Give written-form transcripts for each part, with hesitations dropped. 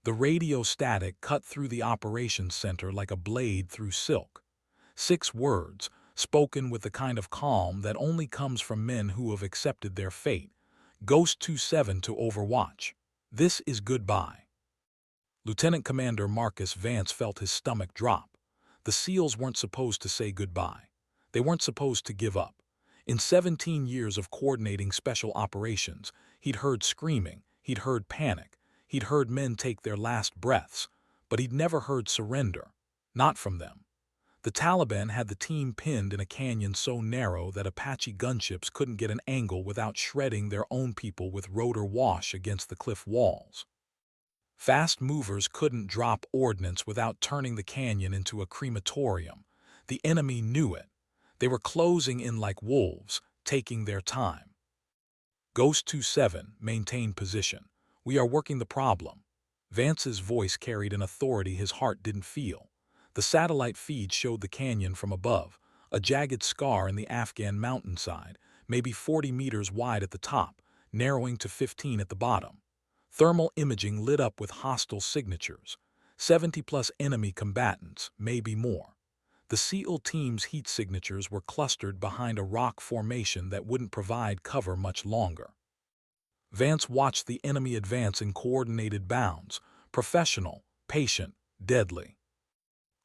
The radio static cut through the operations center like a blade through silk. 6 words, spoken with the kind of calm that only comes from men who have accepted their fate. Ghost 27 to Overwatch. This is goodbye. Lieutenant Commander Marcus Vance felt his stomach drop. The SEALs weren't supposed to say goodbye. They weren't supposed to give up. In 17 years of coordinating special operations, he'd heard screaming, he'd heard panic, he'd heard men take their last breaths, but he'd never heard surrender. Not from them. The Taliban had the team pinned in a canyon so narrow that Apache gunships couldn't get an angle without shredding their own people with rotor wash against the cliff walls. Fast movers couldn't drop ordnance without turning the canyon into a crematorium. The enemy knew it. They were closing in like wolves, taking their time. Ghost 27 maintained position. We are working the problem. Vance's voice carried an authority his heart didn't feel. The satellite feed showed the canyon from above, a jagged scar in the Afghan mountainside, maybe 40 meters wide at the top, narrowing to 15 at the bottom. Thermal imaging lit up with hostile signatures. 70-plus enemy combatants, maybe more. The SEAL team's heat signatures were clustered behind a rock formation that wouldn't provide cover much longer. Vance watched the enemy advance in coordinated bounds, professional, patient, deadly.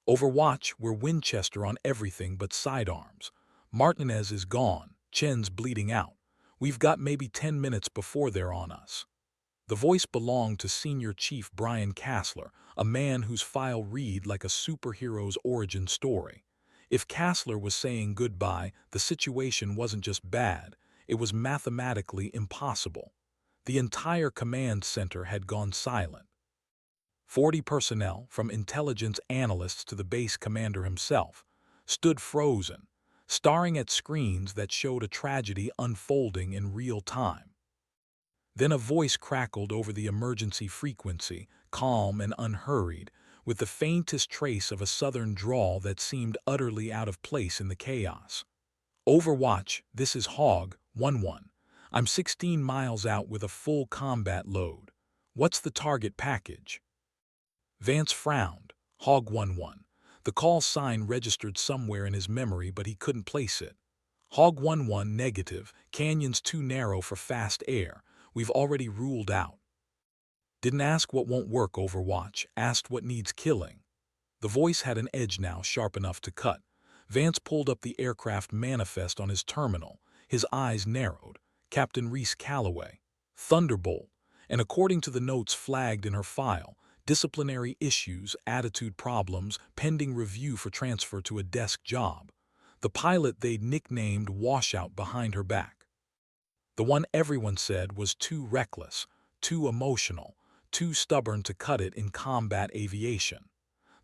Overwatch, we're Winchester on everything but sidearms. Martinez is gone, Chen's bleeding out. We've got maybe 10 minutes before they're on us. The voice belonged to Senior Chief Brian Castler, a man whose file read like a superhero's origin story. If Castler was saying goodbye, the situation wasn't just bad, it was mathematically impossible. The entire command center had gone silent. 40 personnel, from intelligence analysts to the base commander himself, stood frozen, staring at screens that showed a tragedy unfolding in real time. Then a voice crackled over the emergency frequency, calm and unhurried, with the faintest trace of a southern drawl that seemed utterly out of place in the chaos. Overwatch, this is Hog 1-1. I'm 16 miles out with a full combat load. What's the target package? Vance frowned. Hog 1-1. The call sign registered somewhere in his memory, but he couldn't place it. Hog 1-1 negative, canyon's too narrow for fast air. We've already ruled out. Didn't ask what won't work, Overwatch, asked what needs killing. The voice had an edge now sharp enough to cut. Vance pulled up the aircraft manifest on his terminal. His eyes narrowed. Captain Reese Calloway. Thunderbolt. And according to the notes flagged in her file, disciplinary issues, attitude problems, pending review for transfer to a desk job. The pilot they'd nicknamed Washout behind her back. The one everyone said was too reckless, too emotional, too stubborn to cut it in combat aviation.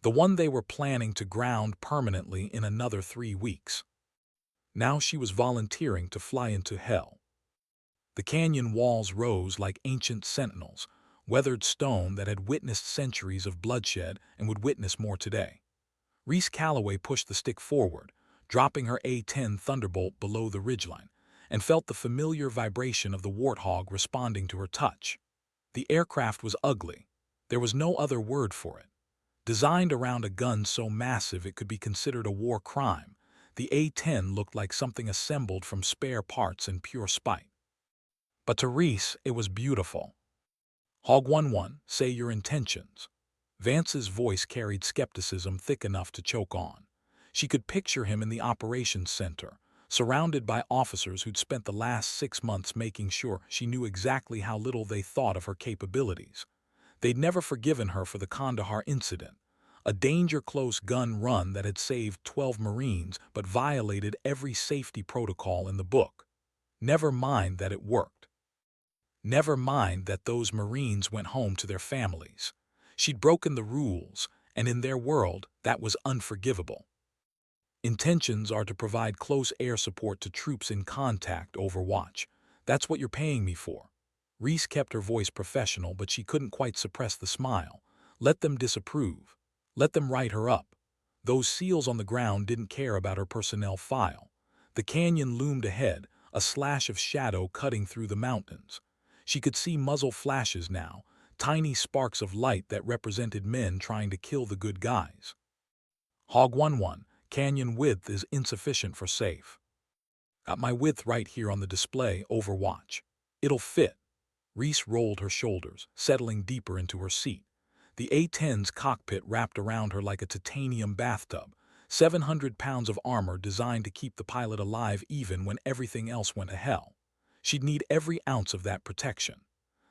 The one they were planning to ground permanently in another 3 weeks. Now she was volunteering to fly into hell. The canyon walls rose like ancient sentinels, weathered stone that had witnessed centuries of bloodshed and would witness more today. Reese Calloway pushed the stick forward, dropping her A-10 Thunderbolt below the ridgeline, and felt the familiar vibration of the Warthog responding to her touch. The aircraft was ugly. There was no other word for it. Designed around a gun so massive it could be considered a war crime, the A-10 looked like something assembled from spare parts in pure spite. But to Reese, it was beautiful. Hog 1-1, say your intentions. Vance's voice carried skepticism thick enough to choke on. She could picture him in the operations center, surrounded by officers who'd spent the last 6 months making sure she knew exactly how little they thought of her capabilities. They'd never forgiven her for the Kandahar incident, a danger-close gun run that had saved 12 Marines but violated every safety protocol in the book. Never mind that it worked. Never mind that those Marines went home to their families. She'd broken the rules, and in their world, that was unforgivable. Intentions are to provide close air support to troops in contact, Overwatch. That's what you're paying me for. Reese kept her voice professional, but she couldn't quite suppress the smile. Let them disapprove. Let them write her up. Those SEALs on the ground didn't care about her personnel file. The canyon loomed ahead, a slash of shadow cutting through the mountains. She could see muzzle flashes now, tiny sparks of light that represented men trying to kill the good guys. Hog 1-1, canyon width is insufficient for safe. Got my width right here on the display, Overwatch. It'll fit. Reese rolled her shoulders, settling deeper into her seat. The A-10's cockpit wrapped around her like a titanium bathtub, 700 pounds of armor designed to keep the pilot alive even when everything else went to hell. She'd need every ounce of that protection.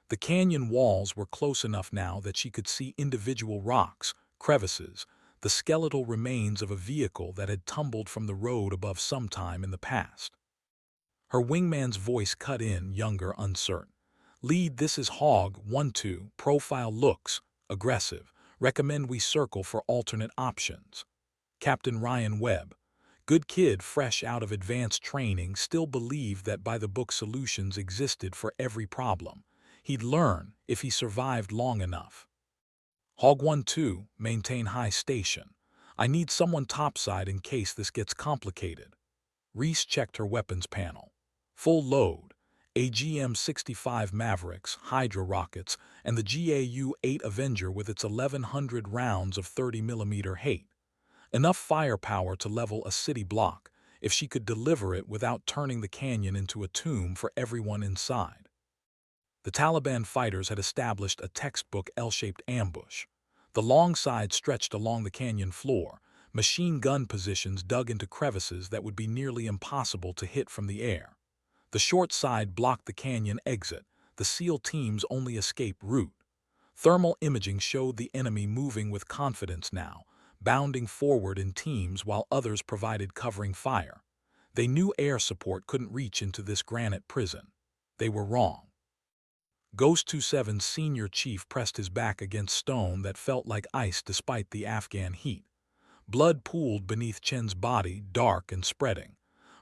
The canyon walls were close enough now that she could see individual rocks, crevices, the skeletal remains of a vehicle that had tumbled from the road above sometime in the past. Her wingman's voice cut in, younger, uncertain. "Lead, this is Hog 1-2, profile looks aggressive. Recommend we circle for alternate options." Captain Ryan Webb, good kid fresh out of advanced training, still believed that by-the-book solutions existed for every problem. He'd learn if he survived long enough. Hog 1-2, maintain high station. I need someone topside in case this gets complicated. Reese checked her weapons panel. Full load, AGM-65 Mavericks, Hydra rockets, and the GAU-8 Avenger with its 1,100 rounds of 30mm hate. Enough firepower to level a city block, if she could deliver it without turning the canyon into a tomb for everyone inside. The Taliban fighters had established a textbook L-shaped ambush. The long side stretched along the canyon floor, machine gun positions dug into crevices that would be nearly impossible to hit from the air. The short side blocked the canyon exit, the SEAL team's only escape route. Thermal imaging showed the enemy moving with confidence now, bounding forward in teams while others provided covering fire. They knew air support couldn't reach into this granite prison. They were wrong. Ghost 27's senior chief pressed his back against stone that felt like ice despite the Afghan heat. Blood pooled beneath Chen's body, dark and spreading.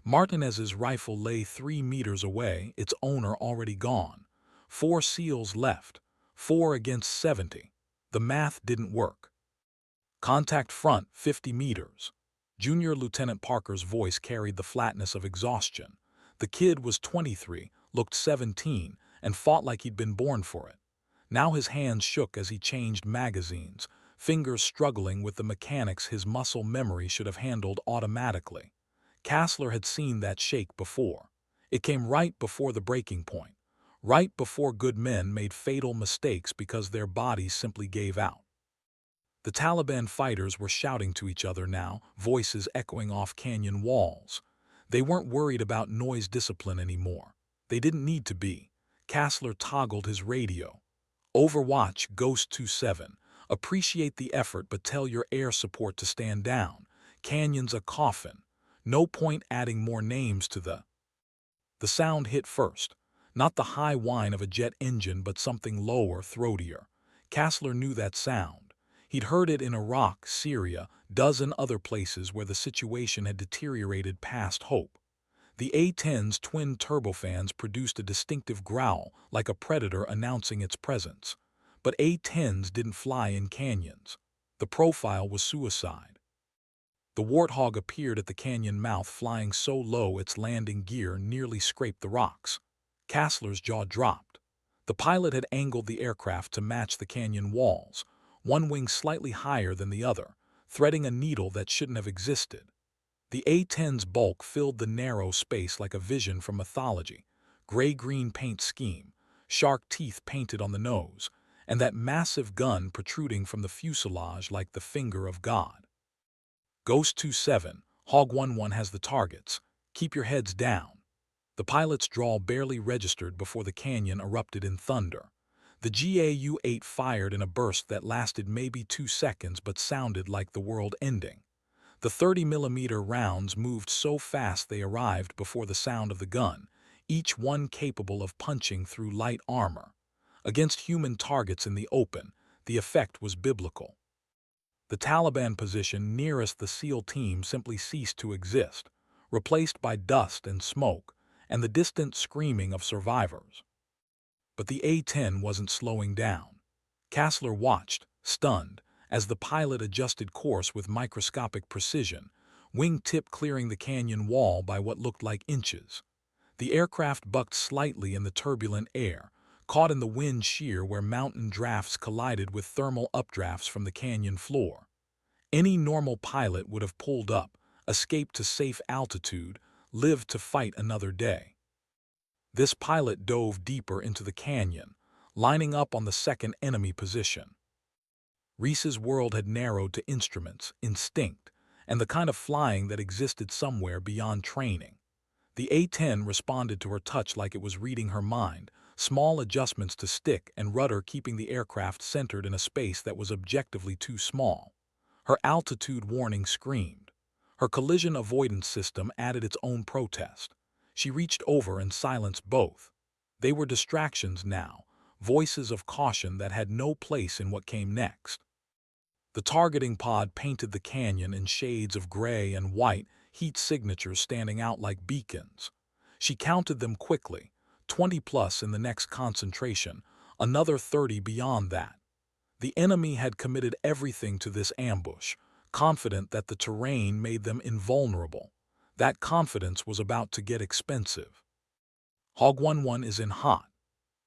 Martinez's rifle lay 3 meters away, its owner already gone. 4 SEALs left, 4 against 70. The math didn't work. Contact front, 50 meters. Junior Lieutenant Parker's voice carried the flatness of exhaustion. The kid was 23, looked 17, and fought like he'd been born for it. Now his hands shook as he changed magazines, fingers struggling with the mechanics his muscle memory should have handled automatically. Kassler had seen that shake before. It came right before the breaking point, right before good men made fatal mistakes because their bodies simply gave out. The Taliban fighters were shouting to each other now, voices echoing off canyon walls. They weren't worried about noise discipline anymore. They didn't need to be. Kassler toggled his radio. "Overwatch, Ghost 27. Appreciate the effort, but tell your air support to stand down. Canyon's a coffin. No point adding more names to the..." The sound hit first. Not the high whine of a jet engine, but something lower, throatier. Kassler knew that sound. He'd heard it in Iraq, Syria, dozen other places where the situation had deteriorated past hope. The A-10's twin turbofans produced a distinctive growl, like a predator announcing its presence. But A-10s didn't fly in canyons. The profile was suicide. The Warthog appeared at the canyon mouth, flying so low its landing gear nearly scraped the rocks. Kassler's jaw dropped. The pilot had angled the aircraft to match the canyon walls, one wing slightly higher than the other, threading a needle that shouldn't have existed. The A-10's bulk filled the narrow space like a vision from mythology, gray-green paint scheme, shark teeth painted on the nose, and that massive gun protruding from the fuselage like the finger of God. "Ghost 27, Hog 1-1 has the targets. Keep your heads down." The pilot's drawl barely registered before the canyon erupted in thunder. The GAU-8 fired in a burst that lasted maybe 2 seconds but sounded like the world ending. The 30mm rounds moved so fast they arrived before the sound of the gun, each one capable of punching through light armor. Against human targets in the open, the effect was biblical. The Taliban position nearest the SEAL team simply ceased to exist, replaced by dust and smoke, and the distant screaming of survivors. But the A-10 wasn't slowing down. Kassler watched, stunned, as the pilot adjusted course with microscopic precision, wing-tip clearing the canyon wall by what looked like inches. The aircraft bucked slightly in the turbulent air, caught in the wind shear where mountain drafts collided with thermal updrafts from the canyon floor. Any normal pilot would have pulled up, escaped to safe altitude, lived to fight another day. This pilot dove deeper into the canyon, lining up on the second enemy position. Reese's world had narrowed to instruments, instinct, and the kind of flying that existed somewhere beyond training. The A-10 responded to her touch like it was reading her mind, small adjustments to stick and rudder keeping the aircraft centered in a space that was objectively too small. Her altitude warning screamed. Her collision avoidance system added its own protest. She reached over and silenced both. They were distractions now, voices of caution that had no place in what came next. The targeting pod painted the canyon in shades of gray and white, heat signatures standing out like beacons. She counted them quickly, 20 plus in the next concentration, another 30 beyond that. The enemy had committed everything to this ambush, confident that the terrain made them invulnerable. That confidence was about to get expensive. Hog 11 is in hot.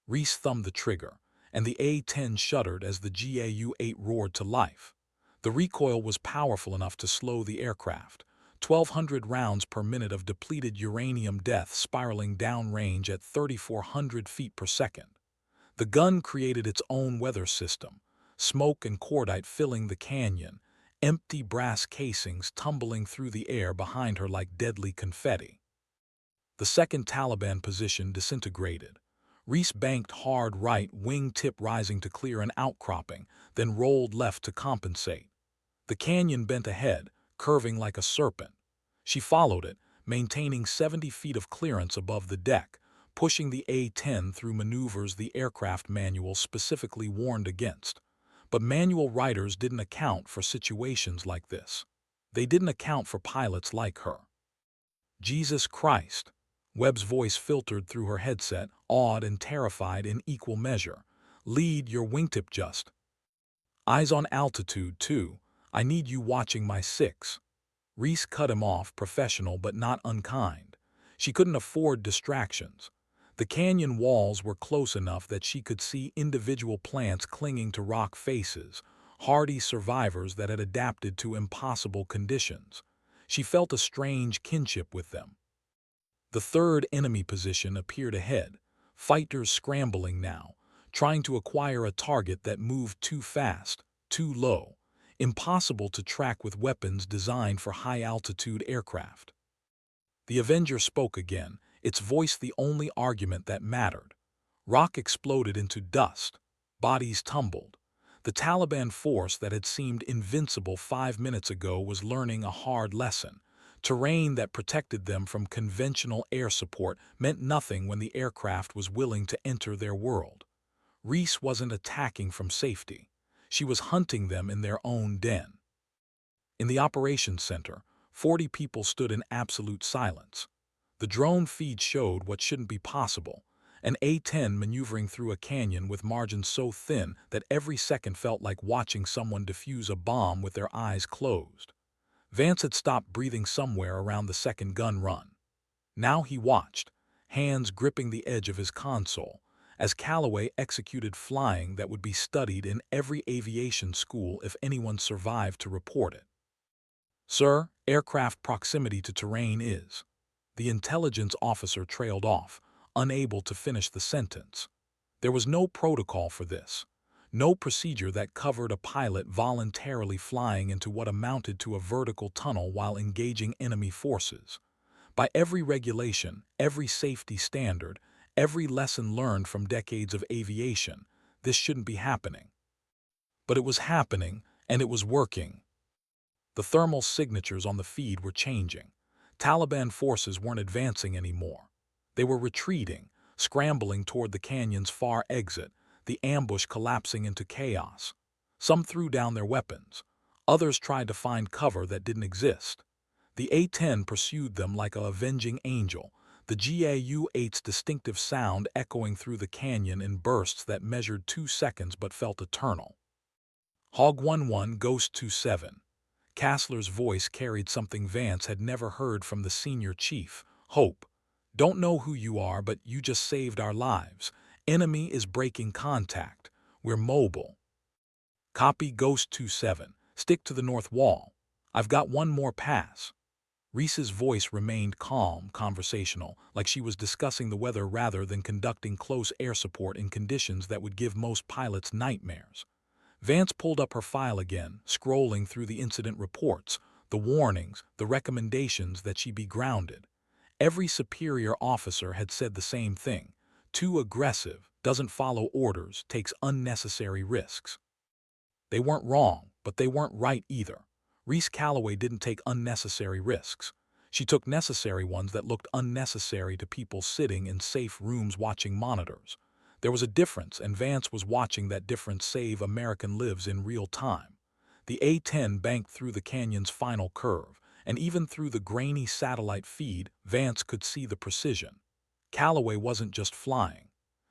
Reese thumbed the trigger, and the A-10 shuddered as the GAU-8 roared to life. The recoil was powerful enough to slow the aircraft, 1,200 rounds per minute of depleted uranium death spiraling downrange at 3,400 feet per second. The gun created its own weather system, smoke and cordite filling the canyon, empty brass casings tumbling through the air behind her like deadly confetti. The second Taliban position disintegrated. Reese banked hard right, wing-tip rising to clear an outcropping, then rolled left to compensate. The canyon bent ahead, curving like a serpent. She followed it, maintaining 70 feet of clearance above the deck, pushing the A-10 through maneuvers the aircraft manual specifically warned against. But manual writers didn't account for situations like this. They didn't account for pilots like her. Jesus Christ! Webb's voice filtered through her headset, awed and terrified in equal measure. Lead your wingtip just. Eyes on altitude, too. I need you watching my 6. Reese cut him off, professional but not unkind. She couldn't afford distractions. The canyon walls were close enough that she could see individual plants clinging to rock faces, hardy survivors that had adapted to impossible conditions. She felt a strange kinship with them. The third enemy position appeared ahead, fighters scrambling now, trying to acquire a target that moved too fast, too low, impossible to track with weapons designed for high-altitude aircraft. The Avenger spoke again, its voice the only argument that mattered. Rock exploded into dust. Bodies tumbled. The Taliban force that had seemed invincible 5 minutes ago was learning a hard lesson. Terrain that protected them from conventional air support meant nothing when the aircraft was willing to enter their world. Reese wasn't attacking from safety. She was hunting them in their own den. In the operations center, 40 people stood in absolute silence. The drone feed showed what shouldn't be possible, an A-10 maneuvering through a canyon with margins so thin that every second felt like watching someone defuse a bomb with their eyes closed. Vance had stopped breathing somewhere around the second gun run. Now he watched, hands gripping the edge of his console, as Calloway executed flying that would be studied in every aviation school if anyone survived to report it. "Sir, aircraft proximity to terrain is..." The intelligence officer trailed off, unable to finish the sentence. There was no protocol for this. No procedure that covered a pilot voluntarily flying into what amounted to a vertical tunnel while engaging enemy forces. By every regulation, every safety standard, every lesson learned from decades of aviation, this shouldn't be happening. But it was happening, and it was working. The thermal signatures on the feed were changing. Taliban forces weren't advancing anymore. They were retreating, scrambling toward the canyon's far exit, the ambush collapsing into chaos. Some threw down their weapons. Others tried to find cover that didn't exist. The A-10 pursued them like a avenging angel, the GAU-8's distinctive sound echoing through the canyon in bursts that measured 2 seconds but felt eternal. Hog 11, Ghost 27. Kassler's voice carried something Vance had never heard from the senior chief. "Hope. Don't know who you are, but you just saved our lives. Enemy is breaking contact. We're mobile. Copy Ghost 27. Stick to the north wall. I've got one more pass. Reese's voice remained calm, conversational, like she was discussing the weather rather than conducting close air support in conditions that would give most pilots nightmares. Vance pulled up her file again, scrolling through the incident reports, the warnings, the recommendations that she be grounded. Every superior officer had said the same thing. Too aggressive, doesn't follow orders, takes unnecessary risks. They weren't wrong, but they weren't right either. Reese Calloway didn't take unnecessary risks. She took necessary ones that looked unnecessary to people sitting in safe rooms watching monitors. There was a difference, and Vance was watching that difference save American lives in real time. The A-10 banked through the canyon's final curve, and even through the grainy satellite feed, Vance could see the precision. Calloway wasn't just flying.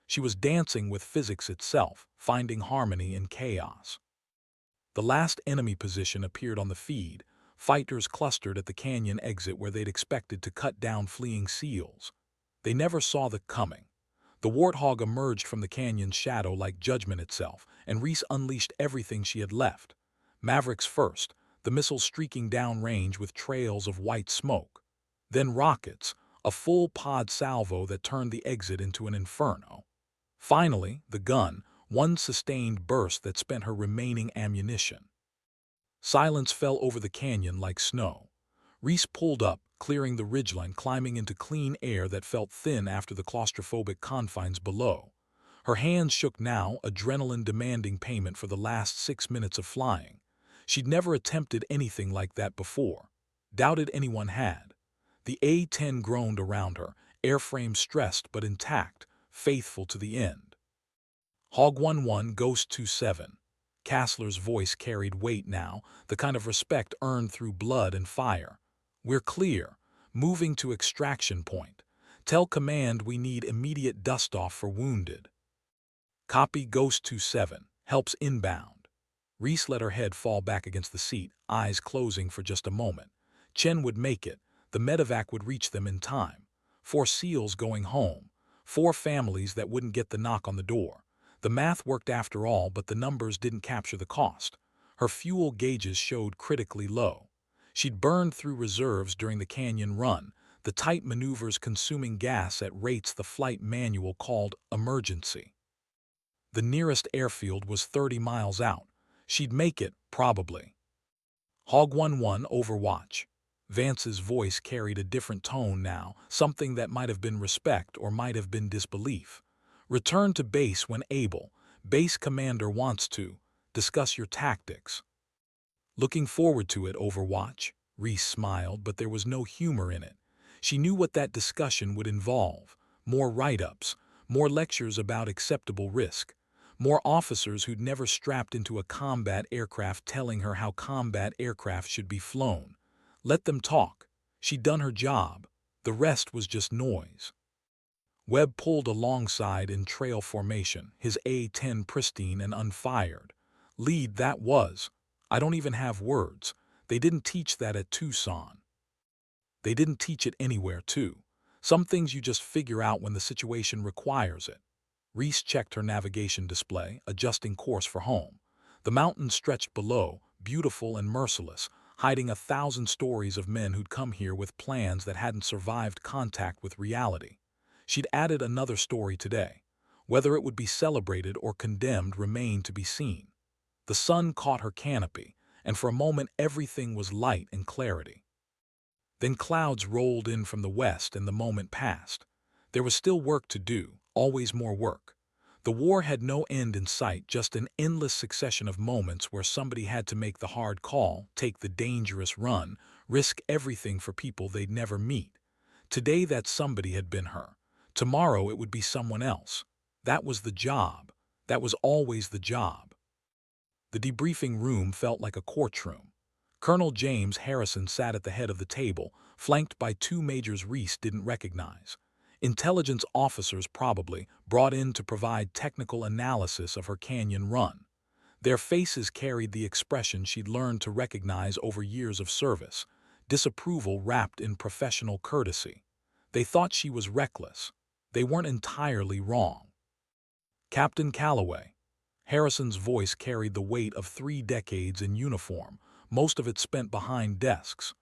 She was dancing with physics itself, finding harmony in chaos. The last enemy position appeared on the feed. Fighters clustered at the canyon exit where they'd expected to cut down fleeing SEALs. They never saw the coming. The Warthog emerged from the canyon's shadow like judgment itself, and Reese unleashed everything she had left. Mavericks first, the missiles streaking downrange with trails of white smoke. Then rockets, a full pod salvo that turned the exit into an inferno. Finally, the gun, one sustained burst that spent her remaining ammunition. Silence fell over the canyon like snow. Reese pulled up, clearing the ridgeline, climbing into clean air that felt thin after the claustrophobic confines below. Her hands shook now, adrenaline demanding payment for the last 6 minutes of flying. She'd never attempted anything like that before. Doubted anyone had. The A-10 groaned around her, airframe stressed but intact, faithful to the end. Hog 11, Ghost 27. Kassler's voice carried weight now, the kind of respect earned through blood and fire. We're clear, moving to extraction point. Tell command we need immediate dust-off for wounded. Copy Ghost 27. Helps inbound. Reese let her head fall back against the seat, eyes closing for just a moment. Chen would make it. The medevac would reach them in time. 4 SEALs going home. 4 families that wouldn't get the knock on the door. The math worked after all, but the numbers didn't capture the cost. Her fuel gauges showed critically low. She'd burned through reserves during the canyon run, the tight maneuvers consuming gas at rates the flight manual called emergency. The nearest airfield was 30 miles out. She'd make it, probably. Hog 11, Overwatch. Vance's voice carried a different tone now, something that might have been respect or might have been disbelief. Return to base when able. Base commander wants to. Discuss your tactics. Looking forward to it, Overwatch. Reese smiled, but there was no humor in it. She knew what that discussion would involve. More write-ups, more lectures about acceptable risk, more officers who'd never strapped into a combat aircraft telling her how combat aircraft should be flown. Let them talk. She'd done her job. The rest was just noise. Webb pulled alongside in trail formation, his A-10 pristine and unfired. Lead, that was. I don't even have words. They didn't teach that at Tucson. They didn't teach it anywhere, too. Some things you just figure out when the situation requires it. Reese checked her navigation display, adjusting course for home. The mountains stretched below, beautiful and merciless, hiding 1,000 stories of men who'd come here with plans that hadn't survived contact with reality. She'd added another story today. Whether it would be celebrated or condemned remained to be seen. The sun caught her canopy, and for a moment everything was light and clarity. Then clouds rolled in from the west and the moment passed. There was still work to do, always more work. The war had no end in sight, just an endless succession of moments where somebody had to make the hard call, take the dangerous run, risk everything for people they'd never meet. Today that somebody had been her. Tomorrow it would be someone else. That was the job. That was always the job. The debriefing room felt like a courtroom. Colonel James Harrison sat at the head of the table, flanked by 2 majors Reese didn't recognize. Intelligence officers probably, brought in to provide technical analysis of her canyon run. Their faces carried the expression she'd learned to recognize over years of service, disapproval wrapped in professional courtesy. They thought she was reckless. They weren't entirely wrong. Captain Calloway. Harrison's voice carried the weight of 3 decades in uniform, most of it spent behind desks.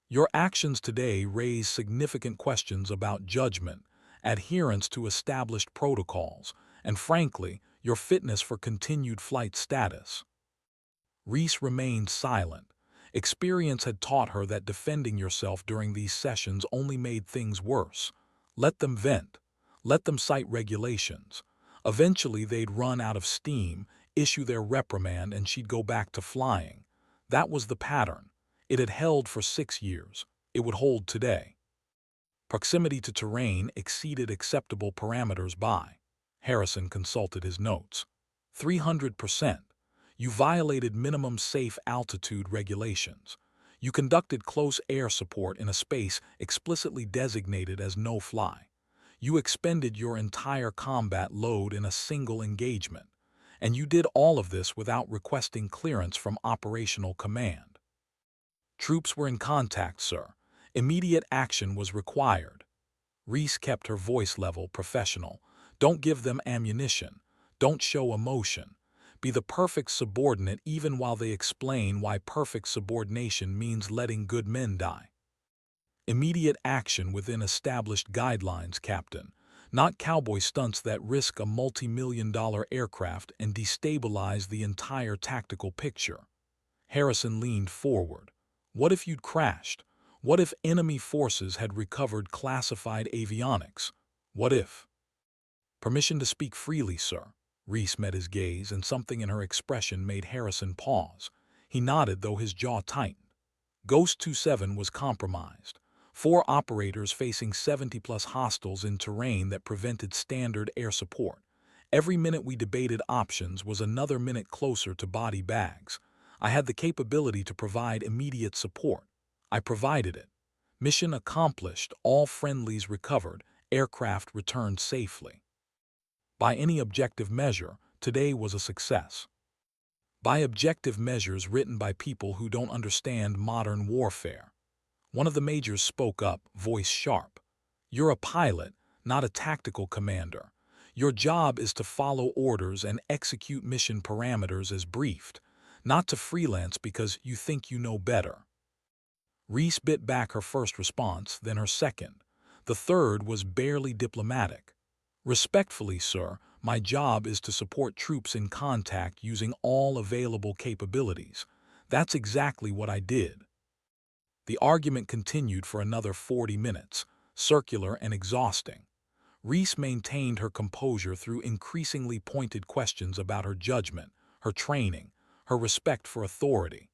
Your actions today raise significant questions about judgment, adherence to established protocols, and frankly, your fitness for continued flight status. Reese remained silent. Experience had taught her that defending yourself during these sessions only made things worse. Let them vent. Let them cite regulations. Eventually, they'd run out of steam, issue their reprimand, and she'd go back to flying. That was the pattern. It had held for 6 years. It would hold today. Proximity to terrain exceeded acceptable parameters by. Harrison consulted his notes. 300%. You violated minimum safe altitude regulations. You conducted close air support in a space explicitly designated as no-fly. You expended your entire combat load in a single engagement. And you did all of this without requesting clearance from operational command. Troops were in contact, sir. Immediate action was required. Reese kept her voice level professional. Don't give them ammunition. Don't show emotion. Be the perfect subordinate even while they explain why perfect subordination means letting good men die. Immediate action within established guidelines, Captain. Not cowboy stunts that risk a multi-million-dollar aircraft and destabilize the entire tactical picture. Harrison leaned forward. What if you'd crashed? What if enemy forces had recovered classified avionics? What if? Permission to speak freely, sir. Reese met his gaze, and something in her expression made Harrison pause. He nodded, though his jaw tightened. Ghost 27 was compromised. 4 operators facing 70-plus hostiles in terrain that prevented standard air support. Every minute we debated options was another minute closer to body bags. I had the capability to provide immediate support. I provided it. Mission accomplished, all friendlies recovered, aircraft returned safely. By any objective measure, today was a success. By objective measures written by people who don't understand modern warfare. One of the majors spoke up, voice sharp. You're a pilot, not a tactical commander. Your job is to follow orders and execute mission parameters as briefed, not to freelance because you think you know better. Reese bit back her first response, then her second. The third was barely diplomatic. Respectfully, sir, my job is to support troops in contact using all available capabilities. That's exactly what I did. The argument continued for another 40 minutes, circular and exhausting. Reese maintained her composure through increasingly pointed questions about her judgment, her training, her respect for authority.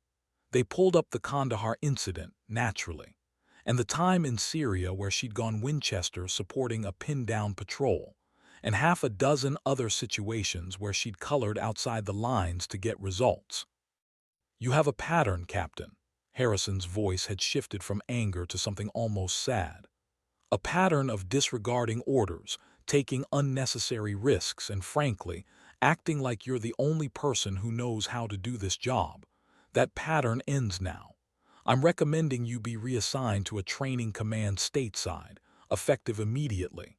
They pulled up the Kandahar incident, naturally, and the time in Syria where she'd gone Winchester supporting a pinned-down patrol, and half a dozen other situations where she'd colored outside the lines to get results. You have a pattern, Captain. Harrison's voice had shifted from anger to something almost sad. A pattern of disregarding orders, taking unnecessary risks, and frankly, acting like you're the only person who knows how to do this job. That pattern ends now. I'm recommending you be reassigned to a training command stateside, effective immediately.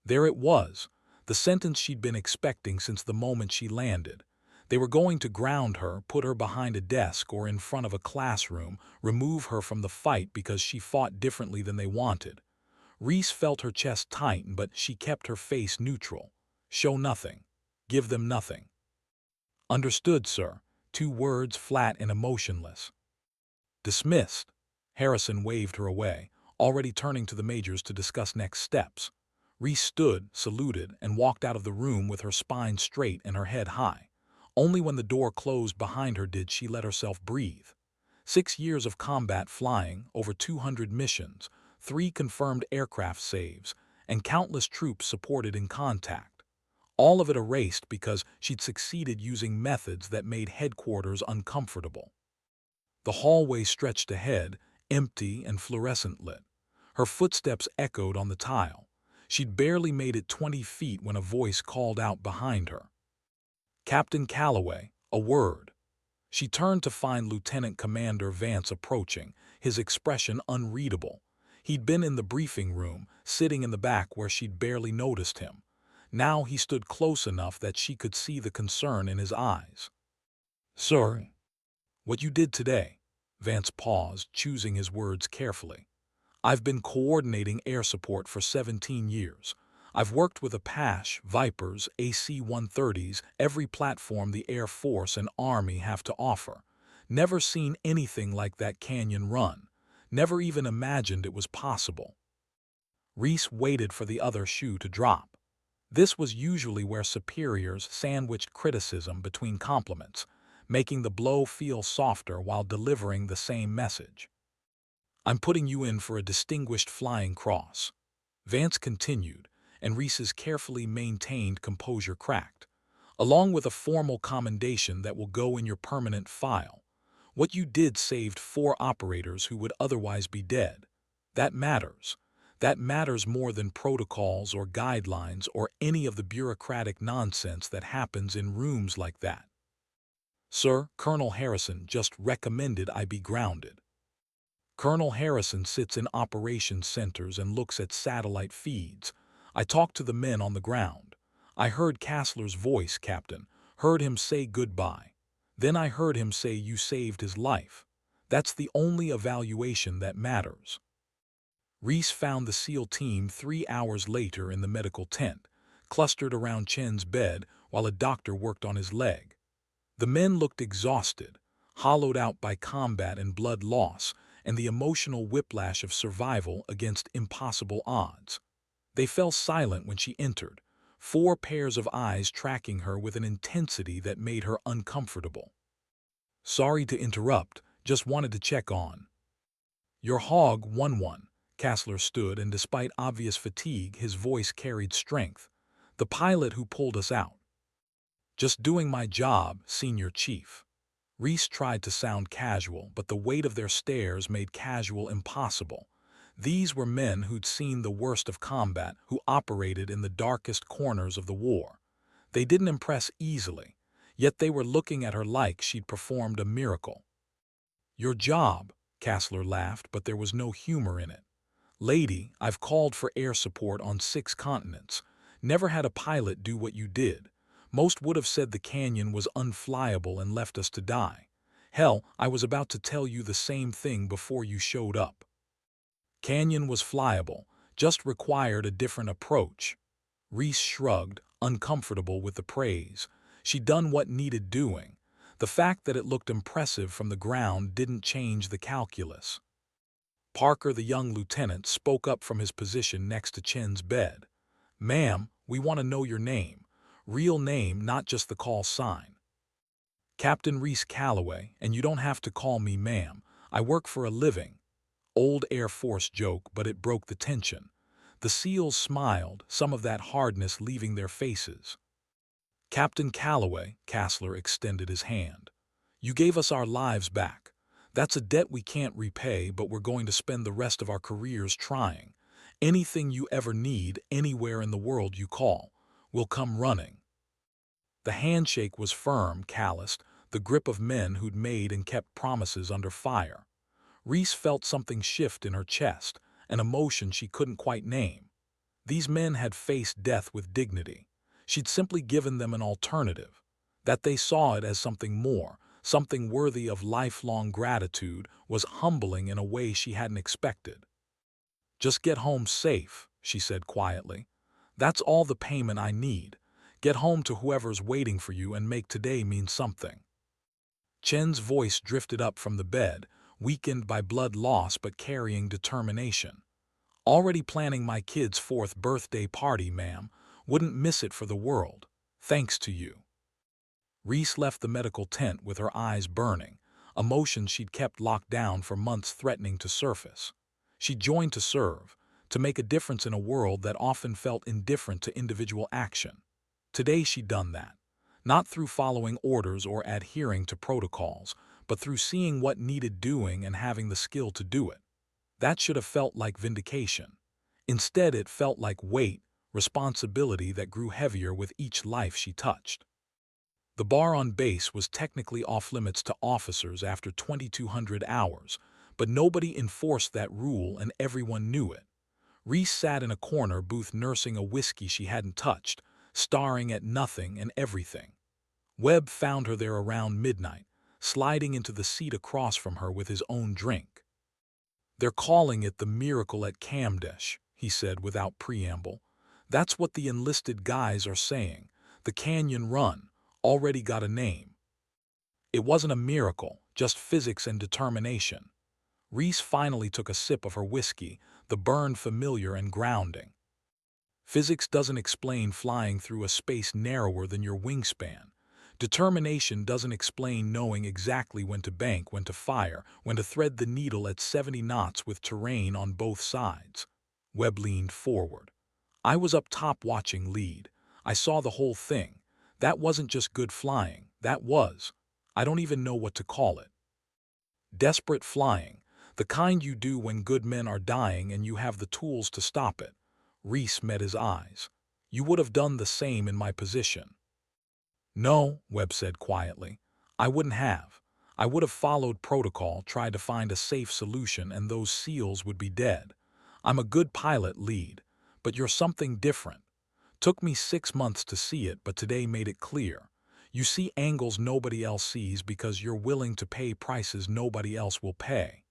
There it was, the sentence she'd been expecting since the moment she landed. They were going to ground her, put her behind a desk or in front of a classroom, remove her from the fight because she fought differently than they wanted. Reese felt her chest tighten, but she kept her face neutral. Show nothing. Give them nothing. Understood, sir. 2 words, flat and emotionless. Dismissed. Harrison waved her away, already turning to the majors to discuss next steps. Reese stood, saluted, and walked out of the room with her spine straight and her head high. Only when the door closed behind her did she let herself breathe. 6 years of combat flying, over 200 missions, 3 confirmed aircraft saves, and countless troops supported in contact. All of it erased because she'd succeeded using methods that made headquarters uncomfortable. The hallway stretched ahead, empty and fluorescent lit. Her footsteps echoed on the tile. She'd barely made it 20 feet when a voice called out behind her. Captain Calloway, a word. She turned to find Lieutenant Commander Vance approaching, his expression unreadable. He'd been in the briefing room, sitting in the back where she'd barely noticed him. Now he stood close enough that she could see the concern in his eyes. "Sir, what you did today," Vance paused, choosing his words carefully. "I've been coordinating air support for 17 years. I've worked with Apache, Vipers, AC-130s, every platform the Air Force and Army have to offer. Never seen anything like that canyon run. Never even imagined it was possible." Reese waited for the other shoe to drop. This was usually where superiors sandwiched criticism between compliments, making the blow feel softer while delivering the same message. "I'm putting you in for a distinguished flying cross," Vance continued, and Reese's carefully maintained composure cracked, "along with a formal commendation that will go in your permanent file. What you did saved 4 operators who would otherwise be dead. That matters. That matters more than protocols or guidelines or any of the bureaucratic nonsense that happens in rooms like that. Sir, Colonel Harrison just recommended I be grounded." Colonel Harrison sits in operations centers and looks at satellite feeds. "I talked to the men on the ground. I heard Kassler's voice, Captain, heard him say goodbye. Then I heard him say you saved his life. That's the only evaluation that matters." Reese found the SEAL team 3 hours later in the medical tent, clustered around Chen's bed while a doctor worked on his leg. The men looked exhausted, hollowed out by combat and blood loss, and the emotional whiplash of survival against impossible odds. They fell silent when she entered, 4 pairs of eyes tracking her with an intensity that made her uncomfortable. "Sorry to interrupt, just wanted to check on." "Your hog won one." Kassler stood, and despite obvious fatigue, his voice carried strength. "The pilot who pulled us out." "Just doing my job, Senior Chief." Reese tried to sound casual, but the weight of their stares made casual impossible. These were men who'd seen the worst of combat, who operated in the darkest corners of the war. They didn't impress easily, yet they were looking at her like she'd performed a miracle. "Your job," Kassler laughed, but there was no humor in it. "Lady, I've called for air support on 6 continents. Never had a pilot do what you did. Most would have said the canyon was unflyable and left us to die. Hell, I was about to tell you the same thing before you showed up. Canyon was flyable, just required a different approach." Reese shrugged, uncomfortable with the praise. She'd done what needed doing. The fact that it looked impressive from the ground didn't change the calculus. Parker, the young lieutenant, spoke up from his position next to Chen's bed. "Ma'am, we want to know your name. Real name, not just the call sign." "Captain Reese Calloway, and you don't have to call me ma'am. I work for a living." Old Air Force joke, but it broke the tension. The SEALs smiled, some of that hardness leaving their faces. "Captain Calloway," Kassler extended his hand. "You gave us our lives back. That's a debt we can't repay, but we're going to spend the rest of our careers trying. Anything you ever need, anywhere in the world you call, we'll come running." The handshake was firm, calloused, the grip of men who'd made and kept promises under fire. Reese felt something shift in her chest, an emotion she couldn't quite name. These men had faced death with dignity. She'd simply given them an alternative. That they saw it as something more, something worthy of lifelong gratitude, was humbling in a way she hadn't expected. "Just get home safe," she said quietly. "That's all the payment I need. Get home to whoever's waiting for you and make today mean something." Chen's voice drifted up from the bed, weakened by blood loss but carrying determination. "Already planning my kid's 4th birthday party, ma'am. Wouldn't miss it for the world. Thanks to you." Reese left the medical tent with her eyes burning, emotions she'd kept locked down for months threatening to surface. She joined to serve, to make a difference in a world that often felt indifferent to individual action. Today she'd done that. Not through following orders or adhering to protocols, but through seeing what needed doing and having the skill to do it. That should have felt like vindication. Instead, it felt like weight, responsibility that grew heavier with each life she touched. The bar on base was technically off-limits to officers after 2,200 hours, but nobody enforced that rule and everyone knew it. Reese sat in a corner booth nursing a whiskey she hadn't touched, staring at nothing and everything. Webb found her there around midnight, sliding into the seat across from her with his own drink. "They're calling it the miracle at Kamdesh," he said without preamble. "That's what the enlisted guys are saying. The Canyon Run already got a name." It wasn't a miracle, just physics and determination. Reese finally took a sip of her whiskey, the burn familiar and grounding. Physics doesn't explain flying through a space narrower than your wingspan. Determination doesn't explain knowing exactly when to bank, when to fire, when to thread the needle at 70 knots with terrain on both sides. Webb leaned forward. "I was up top watching lead. I saw the whole thing. That wasn't just good flying. That was, I don't even know what to call it. Desperate flying. The kind you do when good men are dying and you have the tools to stop it." Reese met his eyes. "You would have done the same in my position." "No," Webb said quietly. "I wouldn't have. I would have followed protocol, tried to find a safe solution, and those SEALs would be dead. I'm a good pilot, lead. But you're something different. Took me 6 months to see it, but today made it clear. You see angles nobody else sees because you're willing to pay prices nobody else will pay.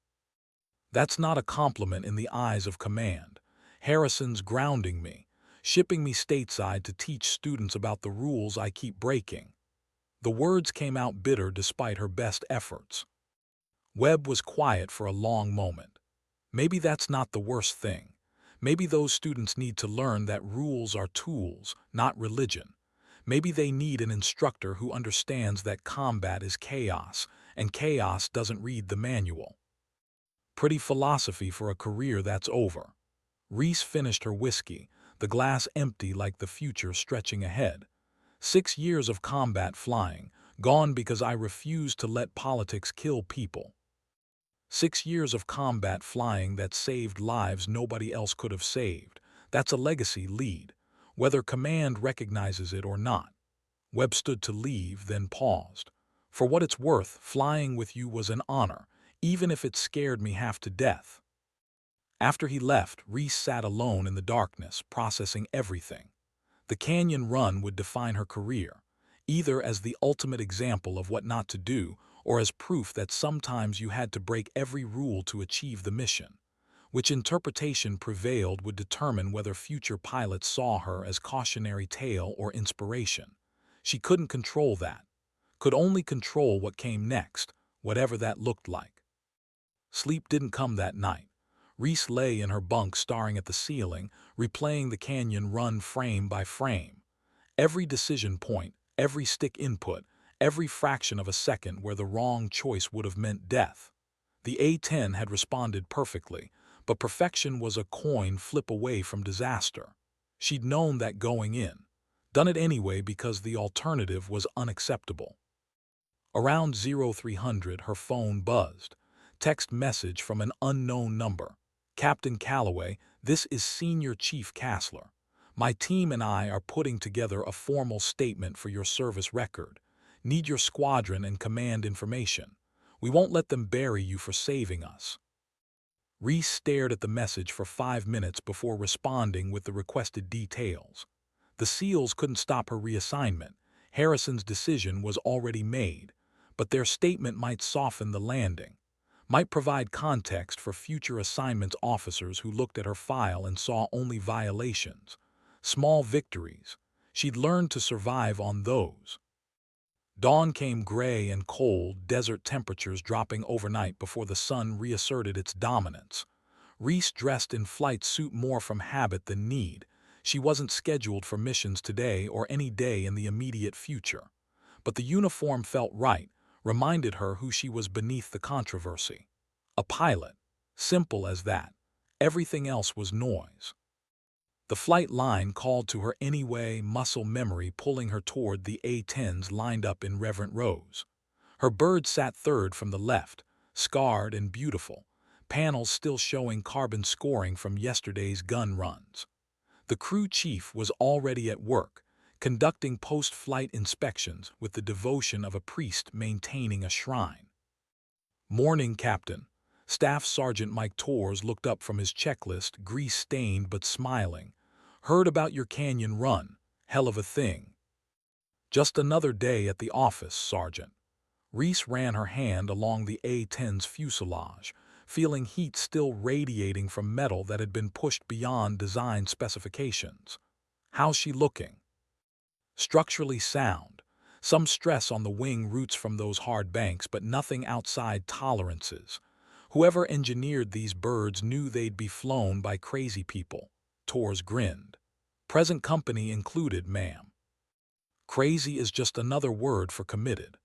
That's not a compliment in the eyes of command. Harrison's grounding me, shipping me stateside to teach students about the rules I keep breaking." The words came out bitter despite her best efforts. Webb was quiet for a long moment. Maybe that's not the worst thing. Maybe those students need to learn that rules are tools, not religion. Maybe they need an instructor who understands that combat is chaos, and chaos doesn't read the manual. Pretty philosophy for a career that's over. Reese finished her whiskey, the glass empty like the future stretching ahead. 6 years of combat flying, gone because I refused to let politics kill people. 6 years of combat flying that saved lives nobody else could have saved. That's a legacy, lead, whether command recognizes it or not. Webb stood to leave, then paused. "For what it's worth, flying with you was an honor, even if it scared me half to death." After he left, Reese sat alone in the darkness, processing everything. The Canyon Run would define her career, either as the ultimate example of what not to do or as proof that sometimes you had to break every rule to achieve the mission. Which interpretation prevailed would determine whether future pilots saw her as cautionary tale or inspiration. She couldn't control that, could only control what came next, whatever that looked like. Sleep didn't come that night. Reese lay in her bunk staring at the ceiling, replaying the Canyon Run frame by frame. Every decision point, every stick input, every fraction of a second where the wrong choice would have meant death. The A-10 had responded perfectly, but perfection was a coin flip away from disaster. She'd known that going in, done it anyway because the alternative was unacceptable. Around 0300, her phone buzzed. Text message from an unknown number. "Captain Calloway, this is Senior Chief Kassler. My team and I are putting together a formal statement for your service record. Need your squadron and command information. We won't let them bury you for saving us." Reese stared at the message for 5 minutes before responding with the requested details. The SEALs couldn't stop her reassignment. Harrison's decision was already made, but their statement might soften the landing, might provide context for future assignments officers who looked at her file and saw only violations, small victories. She'd learned to survive on those. Dawn came gray and cold, desert temperatures dropping overnight before the sun reasserted its dominance. Reese dressed in flight suit more from habit than need. She wasn't scheduled for missions today or any day in the immediate future. But the uniform felt right, reminded her who she was beneath the controversy. A pilot. Simple as that. Everything else was noise. The flight line called to her anyway, muscle memory pulling her toward the A-10s lined up in reverent rows. Her bird sat third from the left, scarred and beautiful, panels still showing carbon scoring from yesterday's gun runs. The crew chief was already at work, conducting post-flight inspections with the devotion of a priest maintaining a shrine. "Morning, Captain." Staff Sergeant Mike Torres looked up from his checklist, grease-stained but smiling. "Heard about your Canyon Run. Hell of a thing. Just another day at the office, Sergeant. Reese ran her hand along the A-10's fuselage, feeling heat still radiating from metal that had been pushed beyond design specifications. How's she looking? Structurally sound. Some stress on the wing roots from those hard banks, but nothing outside tolerances. Whoever engineered these birds knew they'd be flown by crazy people. Torres grinned. Present company included, ma'am. Crazy is just another word for committed.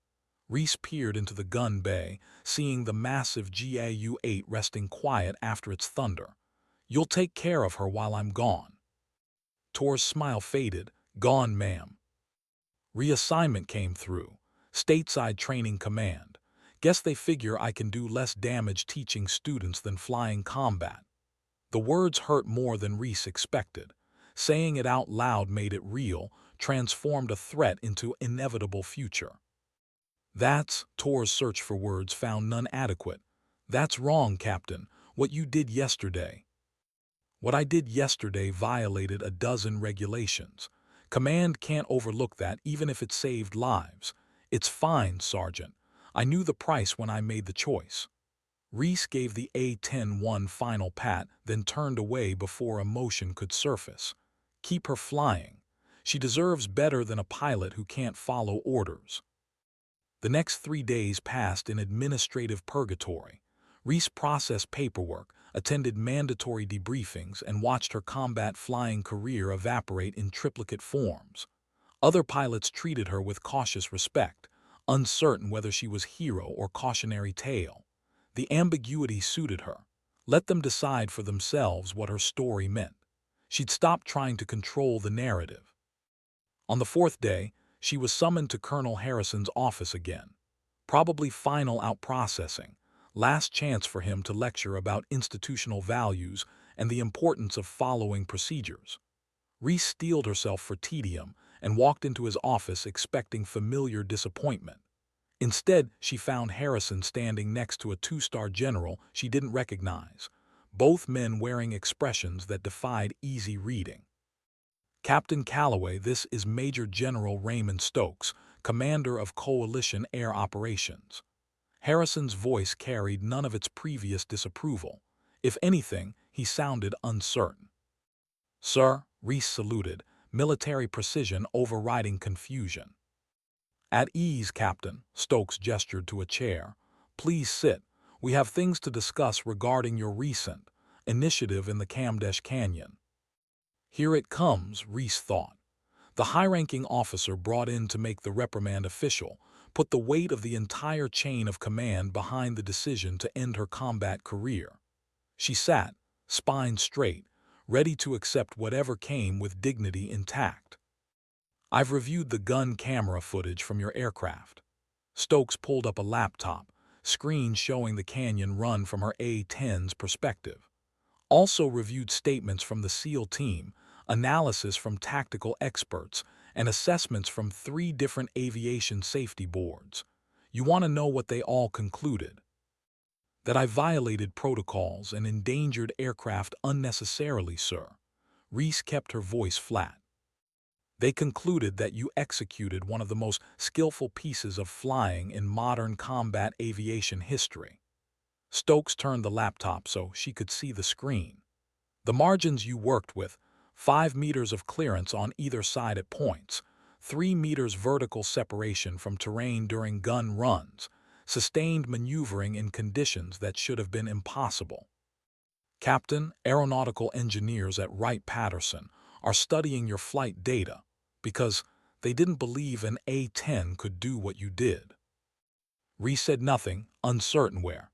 Reese peered into the gun bay, seeing the massive GAU-8 resting quiet after its thunder. You'll take care of her while I'm gone. Tor's smile faded. Gone, ma'am. Reassignment came through. Stateside training command. Guess they figure I can do less damage teaching students than flying combat. The words hurt more than Reese expected. Saying it out loud made it real, transformed a threat into inevitable future. Tor's search for words found none adequate. That's wrong, Captain. What you did yesterday. What I did yesterday violated a dozen regulations. Command can't overlook that even if it saved lives. It's fine, Sergeant. I knew the price when I made the choice. Reese gave the A-10 one final pat, then turned away before emotion could surface. Keep her flying. She deserves better than a pilot who can't follow orders. The next 3 days passed in administrative purgatory. Reese processed paperwork, attended mandatory debriefings, and watched her combat flying career evaporate in triplicate forms. Other pilots treated her with cautious respect, uncertain whether she was hero or cautionary tale. The ambiguity suited her. Let them decide for themselves what her story meant. She'd stopped trying to control the narrative. On the 4th day, she was summoned to Colonel Harrison's office again. Probably final out processing, last chance for him to lecture about institutional values and the importance of following procedures. Reese steeled herself for tedium and walked into his office expecting familiar disappointment. Instead, she found Harrison standing next to a 2-star general she didn't recognize, both men wearing expressions that defied easy reading. Captain Calloway, this is Major General Raymond Stokes, commander of Coalition Air Operations. Harrison's voice carried none of its previous disapproval. If anything, he sounded uncertain. Sir, Reese saluted, military precision overriding confusion. At ease, Captain, Stokes gestured to a chair. Please sit. We have things to discuss regarding your recent initiative in the Kamdesh Canyon. Here it comes, Reese thought. The high-ranking officer brought in to make the reprimand official put the weight of the entire chain of command behind the decision to end her combat career. She sat, spine straight, ready to accept whatever came with dignity intact. I've reviewed the gun camera footage from your aircraft. Stokes pulled up a laptop, screen showing the canyon run from her A-10's perspective. Also reviewed statements from the SEAL team, analysis from tactical experts, and assessments from 3 different aviation safety boards. You want to know what they all concluded? That I violated protocols and endangered aircraft unnecessarily, sir. Reese kept her voice flat. They concluded that you executed one of the most skillful pieces of flying in modern combat aviation history. Stokes turned the laptop so she could see the screen. The margins you worked with, 5 meters of clearance on either side at points, 3 meters vertical separation from terrain during gun runs, sustained maneuvering in conditions that should have been impossible. Captain, aeronautical engineers at Wright-Patterson are studying your flight data because they didn't believe an A-10 could do what you did. Reese said nothing, uncertain where